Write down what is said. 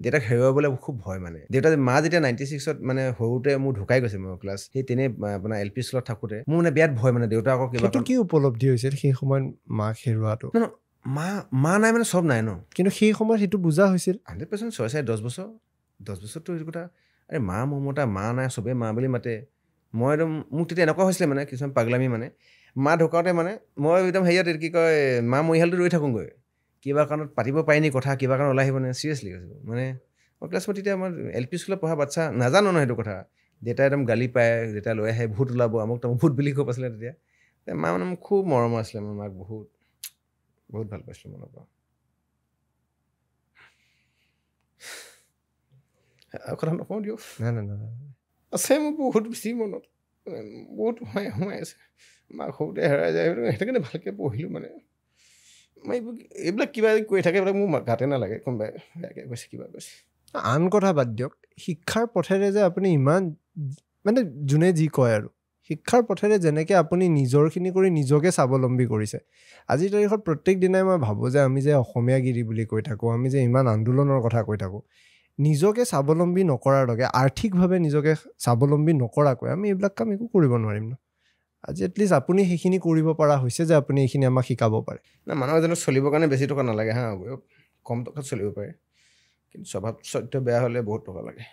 দেউতাক হেৰুৱাবলৈ খুব ভয় মানে দেউতা মা যেতিয়া 96ত মানে সৰুতে মোৰ ঢুকাই গৈছে মোৰ ক্লাছ সেই তেনে আপোনাৰ LP স্কুলত থাকোঁতে মোৰ মানে বিৰাট ভয় মানে দেউতা আকৌ কিবা সেইটো কি উপলব্ধি হৈছিল সেই সময়ত মাক হেৰুৱাটো মা নাই মানে চব নাই ন কিন্তু সেই সময়ত সেইটো বুজা হৈছিল 100% 10 বছৰতো এইটো কথা আৰে মা মমতা মা নাই চবেই মা বুলি মাতে মই একদম মোক তেতিয়া এনেকুৱা হৈছিলে মানে কিছুমান পাগলামি মানে মা ঢুকাওঁতে মানে মই একদম হেৰিয়াত কি কয় মা মৰিহালটো ৰৈ থাকোঁগৈ কিবা কাৰণত পাতিব পাৰিনি কথা কিবা কাৰণ ওলাই আহিব নে চিৰিয়াছলি কৈছোঁ মানে মই ক্লাছত তেতিয়া মই LP স্কুলত পঢ়া বাচ্চা নাজানো ন সেইটো কথা দেউতাই একদম গালি পায় দেউতাই লৈ আহে ভূত ওলাব আমুক তামুক ভূত বুলি খুব আছিলে তেতিয়া মা মানে মোক খুব মৰমৰ আছিলে মোৰ মাক বহুত ভাল পাইছিলোঁ মনৰ পৰা কথা নকওঁ দিয়ক নাই আছে মোৰ বহুত বেছি মনত বহুত সোমাই আছে মাক সৰুতে হেৰাই যায় সেইটো কাৰণে ভালকৈ পঢ়িলোঁ মানে মই এইবিলাক কিবা কৈ থাকে এইবিলাক মোৰ গাতে নালাগে কোনোবাই বেয়াকৈ কৈছে কিবা কৈছে আন কথা বাদ দিয়ক শিক্ষাৰ পথেৰে যে আপুনি ইমান মানে যোনে যি কয় আৰু শিক্ষাৰ পথেৰে যেনেকৈ আপুনি নিজৰখিনি কৰি নিজকে স্বাৱলম্বী কৰিছে আজিৰ তাৰিখত প্ৰত্যেক দিনাই মই ভাবোঁ যে আমি যে অসমীয়াগিৰি বুলি কৈ থাকোঁ আমি যে ইমান আন্দোলনৰ কথা কৈ থাকোঁ নিজকে স্বাৱলম্বী নকৰাৰ লগে আৰ্থিকভাৱে নিজকে স্বাৱলম্বী নকৰাকৈ আমি এইবিলাক কাম একো কৰিব নোৱাৰিম ন আজি এটলিষ্ট আপুনি সেইখিনি কৰিব পৰা হৈছে যে আপুনি এইখিনি আমাক শিকাব পাৰে না মানুহ এজনক চলিবৰ কাৰণে বেছি টকা নালাগে হা কম টকাত চলিব পাৰে কিন্তু স্বভাৱ চৰিত্ৰ বেয়া হ'লে বহুত টকা লাগে